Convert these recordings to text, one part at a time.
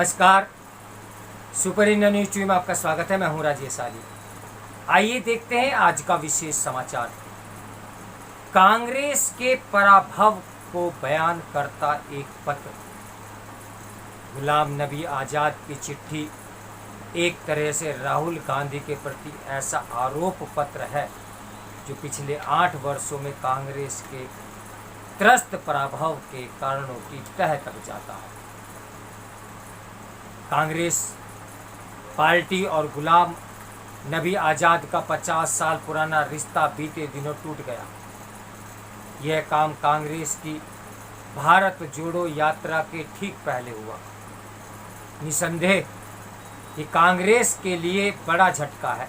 नमस्कार, super India news TV में आपका स्वागत है। मैं हूं राजेश आली। आइए देखते हैं आज का विशेष समाचार। कांग्रेस के पराभव को बयान करता एक पत्र। गुलाम नबी आज़ाद की चिट्ठी एक तरह से राहुल गांधी के प्रति ऐसा आरोप पत्र है जो पिछले 8 वर्षों में कांग्रेस के त्रस्त पराभव के कारणों की तह तक जाता है। कांग्रेस पार्टी और गुलाम नबी आज़ाद का 50 साल पुराना रिश्ता बीते दिनों टूट गया। यह काम कांग्रेस की भारत जोड़ो यात्रा के ठीक पहले हुआ। निसंदेह कि कांग्रेस के लिए बड़ा झटका है,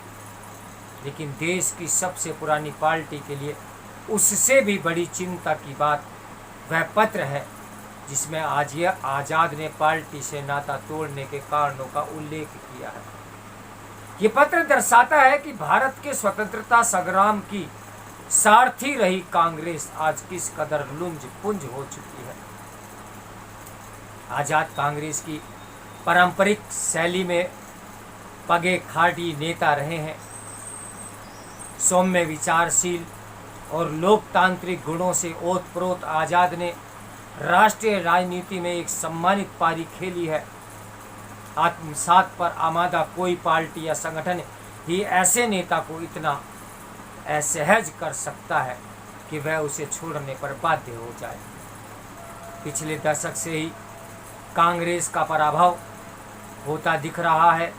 लेकिन देश की सबसे पुरानी पार्टी के लिए उससे भी बड़ी चिंता की बात वह पत्र है जिसमें आज़ाद ने पार्टी से नाता तोड़ने के कारणों का उल्लेख किया है। ये पत्र दर्शाता है कि भारत के स्वतंत्रता संग्राम की सारथी रही कांग्रेस आज किस कदर लुंज पुंज हो चुकी है। आज़ाद कांग्रेस की पारंपरिक शैली में पगे खाटी नेता रहे हैं। सौम्य विचारशील और लोकतांत्रिक गुणों से ओतप्रोत आज़ाद ने राष्ट्रीय राजनीति में एक सम्मानित पारी खेली है। आत्मसात पर आमादा कोई पार्टी या संगठन ही ऐसे नेता को इतना असहज कर सकता है कि वह उसे छोड़ने पर बाध्य हो जाए। पिछले दशक से ही कांग्रेस का पराभव होता दिख रहा है।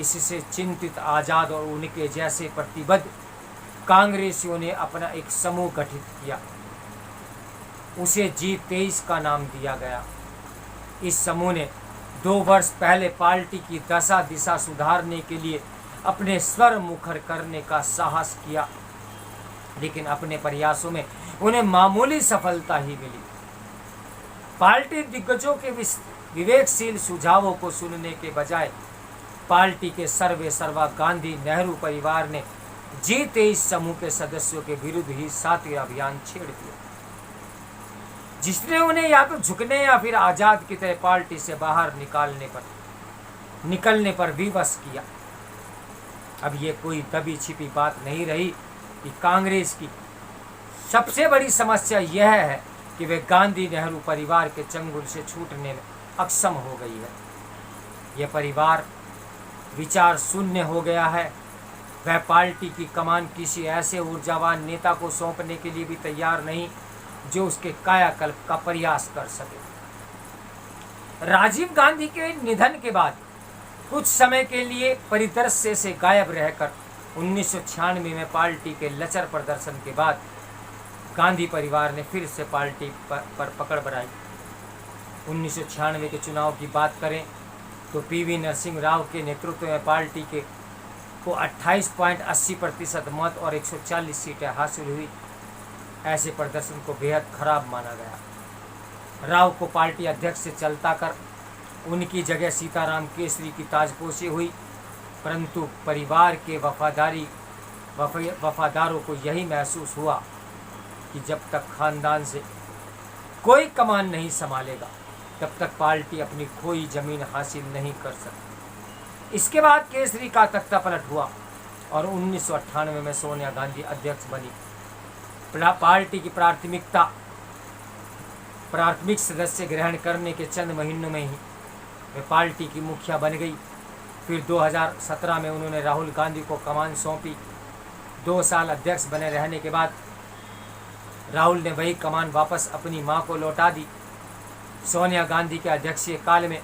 इससे चिंतित आज़ाद और उनके जैसे प्रतिबद्ध कांग्रेसियों ने अपना एक समूह गठित किया। उसे G23 का नाम दिया गया। इस समूह ने 2 वर्ष पहले पार्टी की दशा दिशा सुधारने के लिए अपने स्वर मुखर करने का साहस किया, लेकिन अपने प्रयासों में उन्हें मामूली सफलता ही मिली। पार्टी दिग्गजों के विवेकशील सुझावों को सुनने के बजाय पार्टी के सर्वे सर्वा गांधी नेहरू परिवार ने G23 समूह के सदस्यों के विरुद्ध ही सातवें अभियान छेड़ दिया, जिसने उन्हें या तो झुकने या फिर आज़ाद की तरह पार्टी से बाहर निकलने पर विवश किया। अब ये कोई दबी छिपी बात नहीं रही कि कांग्रेस की सबसे बड़ी समस्या यह है कि वे गांधी नेहरू परिवार के चंगुल से छूटने में अक्षम हो गई है। यह परिवार विचार शून्य हो गया है। वह पार्टी की कमान किसी ऐसे ऊर्जावान नेता को सौंपने के लिए भी तैयार नहीं जो उसके कायाकल्प का प्रयास कर सके। राजीव गांधी के निधन के बाद कुछ समय के लिए परिदृश्य से गायब रहकर 1996 में पार्टी के लचर प्रदर्शन के बाद गांधी परिवार ने फिर से पार्टी पर पकड़ बनाई। 1996 के चुनाव की बात करें तो PV नरसिंह राव के नेतृत्व में पार्टी को 28.80% मत और 140 सीटें हासिल हुई। ऐसे प्रदर्शन को बेहद खराब माना गया। राव को पार्टी अध्यक्ष से चलता कर उनकी जगह सीताराम केसरी की ताजपोशी हुई, परंतु परिवार के वफादारों को यही महसूस हुआ कि जब तक खानदान से कोई कमान नहीं संभालेगा तब तक पार्टी अपनी खोई जमीन हासिल नहीं कर सकती। इसके बाद केसरी का तख्ता पलट हुआ और 1998 में सोनिया गांधी अध्यक्ष बनी। पार्टी की प्राथमिक सदस्य ग्रहण करने के चंद महीनों में ही वे पार्टी की मुखिया बन गई। फिर 2017 में उन्होंने राहुल गांधी को कमान सौंपी। 2 साल अध्यक्ष बने रहने के बाद राहुल ने वही कमान वापस अपनी मां को लौटा दी। सोनिया गांधी के अध्यक्षीय काल में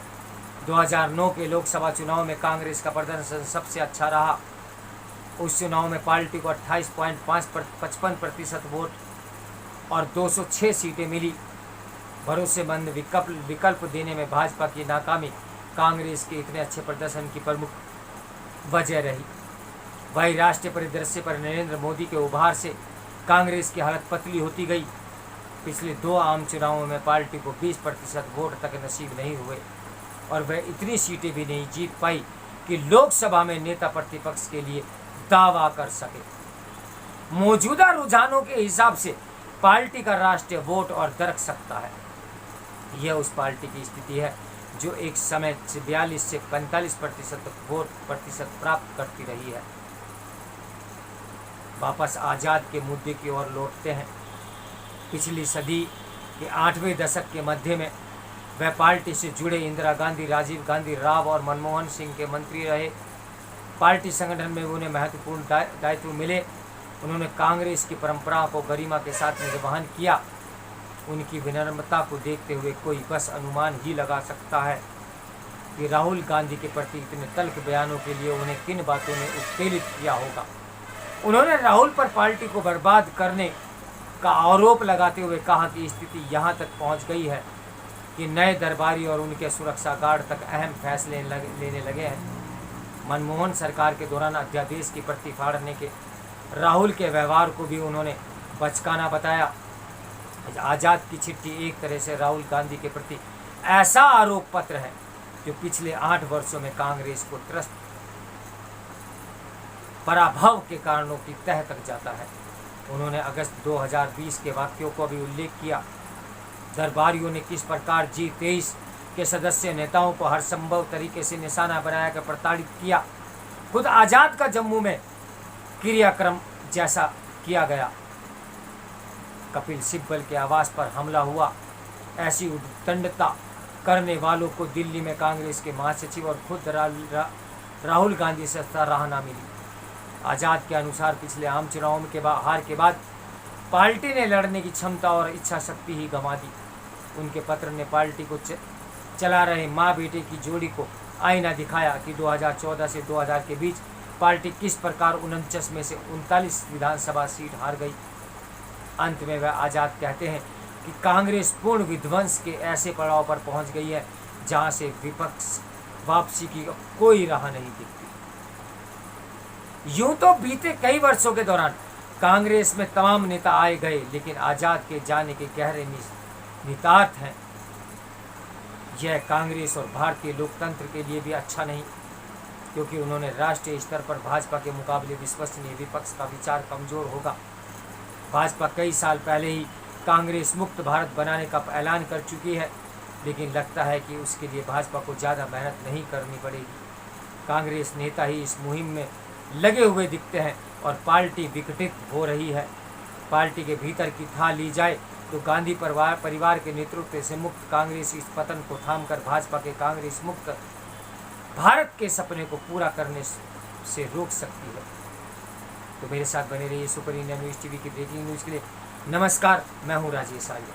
2009 के लोकसभा चुनाव में कांग्रेस का प्रदर्शन सबसे अच्छा रहा। उस चुनाव में पार्टी को 28.55% वोट और 206 सीटें मिली। भरोसेमंद विकल्प देने में भाजपा की नाकामी कांग्रेस के इतने अच्छे प्रदर्शन की प्रमुख वजह रही। वही राष्ट्रीय परिदृश्य पर नरेंद्र मोदी के उभार से कांग्रेस की हालत पतली होती गई। पिछले 2 आम चुनावों में पार्टी को 20% वोट तक नसीब नहीं हुए और वह इतनी सीटें भी नहीं जीत पाई कि लोकसभा में नेता प्रतिपक्ष के लिए दावा कर सके। मौजूदा रुझानों के हिसाब से पार्टी का राष्ट्रीय वोट और दरक सकता है। यह उस पार्टी की स्थिति है जो एक समय 42 से 45% तक वोट प्रतिशत प्राप्त करती रही है। वापस आज़ाद के मुद्दे की ओर लौटते हैं। पिछली सदी के 8वें दशक के मध्य में वह पार्टी से जुड़े इंदिरा गांधी, राजीव गांधी, राव और मनमोहन सिंह के मंत्री रहे। पार्टी संगठन में उन्हें महत्वपूर्ण दायित्व मिले। उन्होंने कांग्रेस की परंपराओं को गरिमा के साथ निर्वहन किया। उनकी विनम्रता को देखते हुए कोई बस अनुमान ही लगा सकता है कि राहुल गांधी के प्रति इतने तल्ख बयानों के लिए उन्हें किन बातों ने उत्तेजित किया होगा। उन्होंने राहुल पर पार्टी को बर्बाद करने का आरोप लगाते हुए कहा कि स्थिति यहाँ तक पहुँच गई है कि नए दरबारी और उनके सुरक्षा गार्ड तक अहम फैसले लेने लगे हैं। मनमोहन सरकार के दौरान अध्यादेश की प्रति फाड़ने के राहुल के व्यवहार को भी उन्होंने बचकाना बताया। आज़ाद की चिट्ठी एक तरह से राहुल गांधी के प्रति ऐसा आरोप पत्र है जो पिछले 8 वर्षों में कांग्रेस को त्रस्त पराभव के कारणों की तह तक जाता है। उन्होंने अगस्त 2020 के वाक्यों को भी उल्लेख किया। दरबारियों ने किस प्रकार G23 के सदस्य नेताओं को हर संभव तरीके से निशाना बनाया कर प्रताड़ित किया। खुद आज़ाद का जम्मू में क्रियाक्रम जैसा किया गया। कपिल सिब्बल के आवास पर हमला हुआ। ऐसी उद्दंडता करने वालों को दिल्ली में कांग्रेस के महासचिव और खुद राहुल गांधी से सराहना मिली। आज़ाद के अनुसार पिछले आम चुनावों के हार के बाद पार्टी ने लड़ने की क्षमता और इच्छा शक्ति ही गंवा दी। उनके पत्र ने पार्टी को चला रहे माँ बेटे की जोड़ी को आईना दिखाया कि 2014 से 2000 के बीच पार्टी किस प्रकार 49 में से 39 विधानसभा सीट हार गई। अंत में वह आज़ाद कहते हैं कि कांग्रेस पूर्ण विध्वंस के ऐसे पड़ाव पर पहुंच गई है जहां से विपक्ष वापसी की कोई राह नहीं दिखती। यूं तो बीते कई वर्षों के दौरान कांग्रेस में तमाम नेता आए गए, लेकिन आज़ाद के जाने के गहरे निहितार्थ हैं। यह कांग्रेस और भारतीय लोकतंत्र के लिए भी अच्छा नहीं, क्योंकि उन्होंने राष्ट्रीय स्तर पर भाजपा के मुकाबले विश्वसनीय विपक्ष का विचार कमजोर होगा। भाजपा कई साल पहले ही कांग्रेस मुक्त भारत बनाने का ऐलान कर चुकी है, लेकिन लगता है कि उसके लिए भाजपा को ज़्यादा मेहनत नहीं करनी पड़ेगी। कांग्रेस नेता ही इस मुहिम में लगे हुए दिखते हैं और पार्टी विघटित हो रही है। पार्टी के भीतर की था ली जाए तो गांधी परिवार के नेतृत्व से मुक्त कांग्रेस इस पतन को थामकर भाजपा के कांग्रेस मुक्त भारत के सपने को पूरा करने से रोक सकती है। तो मेरे साथ बने रहिए सुपर इंडिया न्यूज़ टीवी की ब्रेकिंग न्यूज़ के लिए। नमस्कार, मैं हूँ राजेश आर्य।